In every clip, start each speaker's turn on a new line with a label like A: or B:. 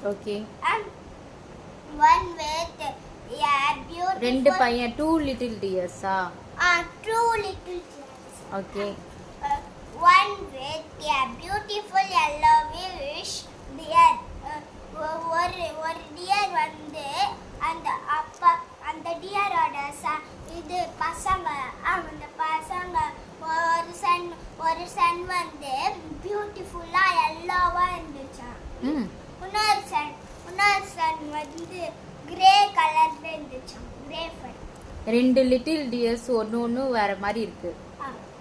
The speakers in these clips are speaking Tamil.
A: Okay.
B: And one with beautiful.
A: ரெண்டு பையன், two little deers.
B: Two little deers.
A: Okay.
B: One with beautiful yellowish deer. ஒரு டியர் வந்து அந்த டியரோட இது பசங்க அந்த பசங்க ஒரு சன் வந்து பியூட்டிஃபுல்லா எல்லோவா இருந்துச்சான். இன்னொரு சன் வந்து கிரே கலர்ல இருந்துச்சான். கிரே ஃபர்.
A: ரெண்டு லிட்டில் டியர்ஸ் ஒன்னு வேற மாதிரி இருக்கு.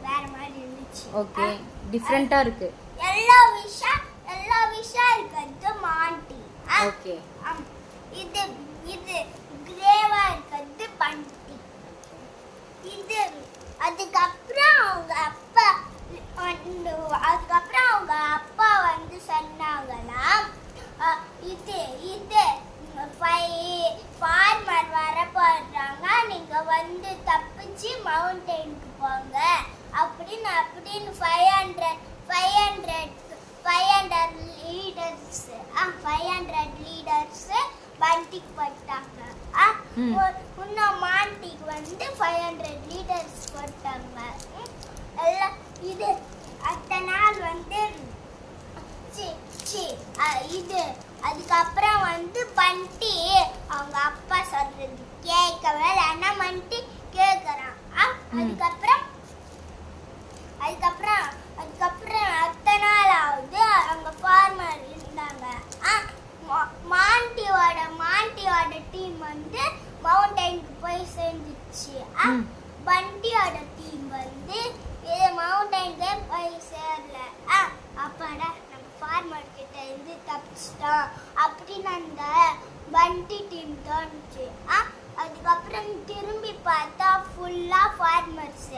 B: வேற மாதிரி இருந்துச்சு.
A: ஓகே. டிஃபரண்டா இருக்கு.
B: எல்லா விஷா இருக்குது மாண்டி.
A: ஓகே.
B: இது கிரேவா இருக்குது பண்டி. இது அதுக்கப்புறம் அவங்க அப்பா வந்து சொன்னாங்களாம், இது ஃபார்மர் வர போடுறாங்க, நீங்க வந்து தப்பிச்சு மவுண்டனுக்கு போங்க அப்படின்னு 500 லீடர்ஸ் பண்டிக்கு போட்டாங்க. இன்னும் மாண்டிக்கு வந்து 500 லீடர்ஸ் போட்டாங்க. எல்லாம் இது அத்தனை நாள் வந்து இது அதுக்கப்புறம் வந்து பண்டி அவங்க அப்பா சொல்றது கேட்கவே இல்லைன்னா மண்டி கேட்கறான். அதுக்கப்புறம் அத்தனை நாள் ஆகுது அங்க ஃபார்மர் இருந்தாங்க. மாண்டியோட டீம் வந்து மவுண்டனுக்கு போய் சேர்ந்துச்சு. பண்டியோட டீம் வந்து மவுண்டனுக்கே போய் சேரல. அப்பாடா நம்ம ஃபார்மர் கிட்ட இருந்து தப்பிச்சிட்டோம் அப்படின்னு அந்த பண்டி டீம் தோணுச்சு. அதுக்கப்புறம் திரும்பி பார்த்தா ஃபுல்லா ஃபார்மர்ஸ்.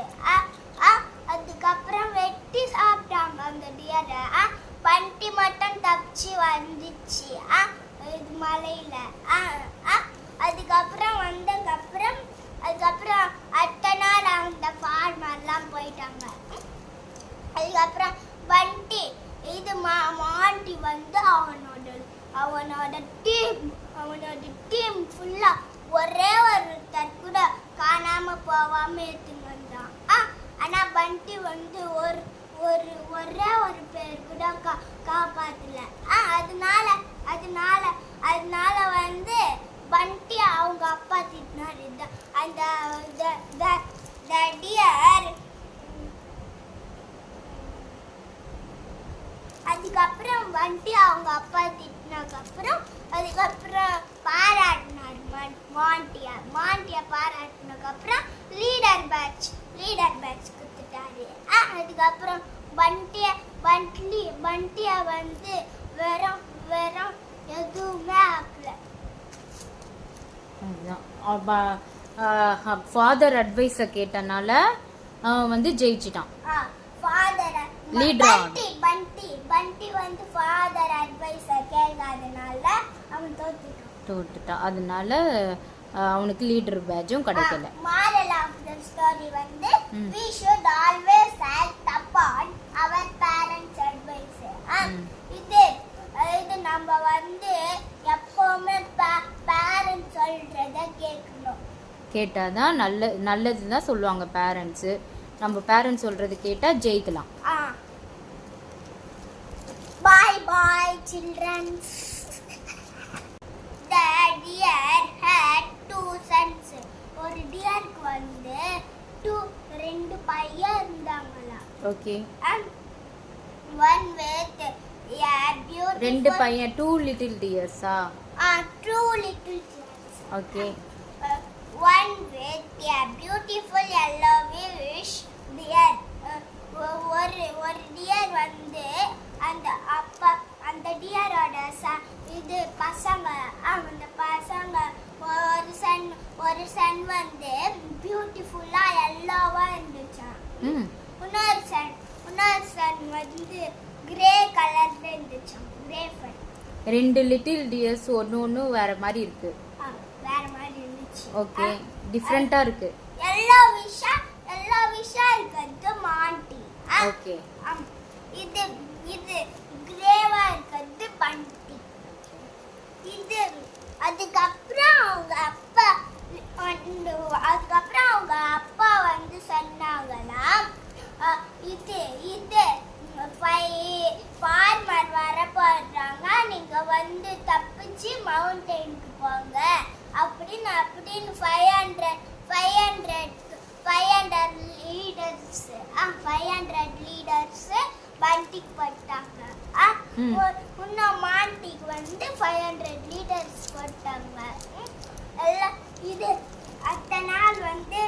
B: அதுக்கப்புறம் வெட்டி சாப்பிட்டாங்க அந்த டியரை. பண்டி மட்டும் தப்பிச்சு வந்துச்சு இது மலையில. அதுக்கப்புறம் அடுத்த நாள் அந்த ஃபார்மர்லாம் போயிட்டாங்க. அதுக்கப்புறம் பண்டி இது மாண்டி வந்து அவனோட டீம் ஃபுல்லா ஒரே ஒருத்தர் கூட காணாம போவாம எடுத்துன்னு வந்தான். ஆனா பண்டி வந்து ஒரே ஒரு பேர் கூட காப்பாத்தல. அதனால வந்து பண்டி அவங்க அப்பா திட்டினாரு. அந்த டியர் அதுக்கப்புறம் பண்டி அவங்க அப்பா திட்டினதுக்கப்புறம் அதுக்கப்புறம் பாராட்டினார் மாண்டியா பாராட்டினதுக்கப்புறம் லீடர் பேட்ச் கொடுத்துட்டாரு. அதுக்கப்புறம் பண்டியா வந்து வெறும் எதுவுமே ஆகல.
A: ஃபாதர் அட்வைஸ கேட்டனால அவன் வந்து ஜெயிச்சிட்டான்.
B: பண்டி வந்து ஃபாதர் அட்வைஸ கேட்காதனால அவன் தோத்துட்டான்.
A: அதனால அவனுக்கு லீடர் பேட்சும் கிடைக்கல.
B: moral of the story வந்து we should always act upon our parents advice. இது நம்ம வந்து எப்பவுமே பேரண்ட்ஸ் சொல்றத கேட்கணும்.
A: கேட்டாதான் நல்லதுதான் சொல்லுவாங்க பேரண்ட்ஸ். நம்ம பேரண்ட்ஸ் சொல்றது கேட்டா ஜெயிக்கலாம்.
B: Bye children. The deer had two sons. ஒரு டியருக்கு வந்து ரெண்டு பையன் இருந்தாங்களா.
A: ஓகே.
B: One with beautiful.
A: ரெண்டு பையன், two little deers.
B: Two little deers.
A: Okay.
B: One with beautiful yellowish deer. ஒரு டியர் வந்து அந்த டியரோட இது பசங்க அந்த பசங்க ஒரு சன் வந்து பியூட்டிஃபுல்லா எல்லோவா இருந்துச்சான். இன்னொரு சன் வந்து கிரே கலர்ல இருந்துச்சான். கிரே ஃபர்.
A: ரெண்டு லிட்டில் டியர்ஸ் ஒன்னு வேற மாதிரி இருக்கு.
B: வேற மாதிரி இருந்துச்சு.
A: ஓகே. டிஃபரண்டா இருக்கு.
B: எல்லா விஷா இருக்குது மாண்டி.
A: ஓகே.
B: இது கிரேவா இருக்குது பண்டி. லீடர்ஸ் 500 லீடர்ஸ் பண்டிக்கு போட்டாங்க. இன்னும் மாண்டிக்கு வந்து 500 லீடர்ஸ் போட்டாங்க. எல்லாம் இது அத்தனை நாள் வந்து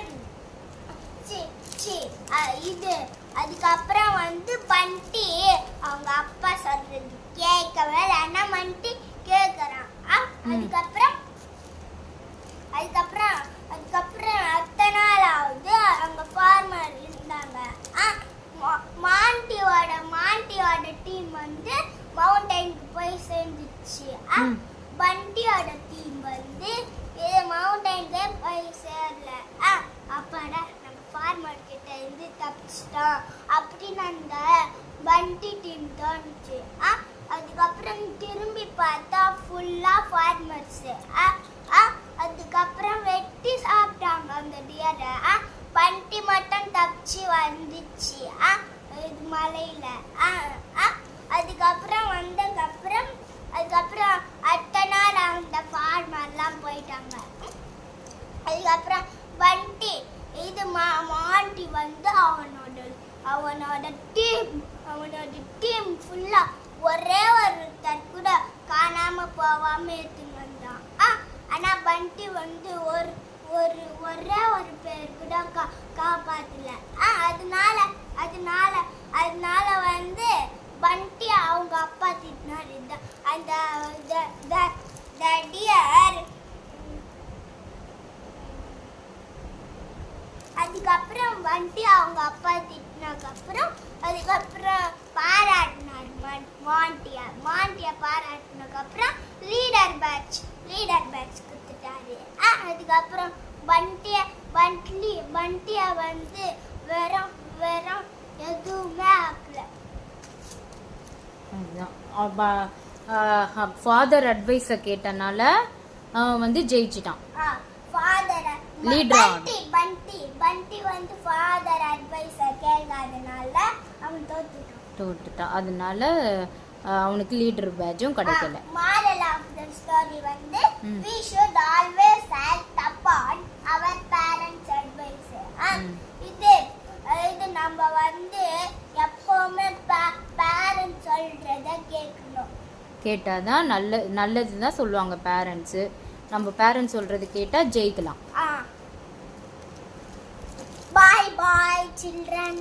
B: இது அதுக்கப்புறம் வந்து பண்டி அவங்க அப்பா சொல்றது கேட்கவே இல்லைன்னா மண்டி கேட்கறான். அதுக்கப்புறம் அதுக்கப்புறம் அதுக்கப்புறம் அத்தனை நாள் ஆகுது. அங்க ஃபார்மர் இருந்தாங்க. மாண்டியோட டீம் வந்து மவுண்டனுக்கு போய் சேர்ந்துச்சு. பண்டியோட டீம் வந்து மவுண்டனுக்கே போய் சேரல. அப்பாடா நம்ம ஃபார்மர் கிட்ட இருந்து தப்பிச்சிட்டோம் அப்படின்னு அந்த பண்டி டீம் தோணுச்சு. அதுக்கப்புறம் திரும்பி பார்த்தா ஃபுல்லா ஃபார்மர்ஸ். அதுக்கப்புறம் வெட்டி சாப்பிட்டாங்க அந்த டியரை. பண்டி மட்டும் தப்பிச்சு வந்துச்சு இது மலையில. அதுக்கப்புறம் வந்ததுக்கப்புறம் அதுக்கப்புறம் அத்தனை நாள் அந்த ஃபார்மர்லாம் போயிட்டாங்க. அதுக்கப்புறம் பண்டி இது மாண்டி வந்து அவனோட டீம் ஃபுல்லா ஒரே ஒருத்தர் கூட காணாம போகாம எடுத்துன்னு வந்தான். ஆனா பண்டி வந்து ஒரே ஒரு பேர் கூட காப்பாத்தல. அதனால வந்து பண்டி அவங்க அப்பா திட்டினாரு. அந்த டியர் அதுக்கப்புறம் பண்டி அவங்க அப்பா திட்டினதுக்கப்புறம் அதுக்கப்புறம் பாராட்டினார் மாண்டிய பாராட்டினதுக்கப்புறம் லீடர் பேட்ச் கொடுத்துட்டாரு. அதுக்கப்புறம் பண்டிய வந்து வெறும் எதுவுமே ஆகல.
A: ஃபாதர் அட்வைஸை கேட்டனால அவன் வந்து ஜெயிச்சிட்டான்.
B: பண்டி வந்து ஃபாதர் அட்வைஸை கேட்காதனால அவன் தோத்துட்டான்.
A: அதனால அவனுக்கு லீடர் பேட்சும் கிடைக்கல.
B: moral of the story வந்து we should always act upon our parents advice. இது நம்ம வந்து எப்பவுமே பேரண்ட்ஸ் சொல்றத கேட்கணும்.
A: கேட்டாதான் நல்லதுதான் சொல்லுவாங்க பேரண்ட்ஸு. நம்ம பேரண்ட்ஸ் சொல்றது கேட்டா ஜெயிக்கலாம்.
B: Bye children.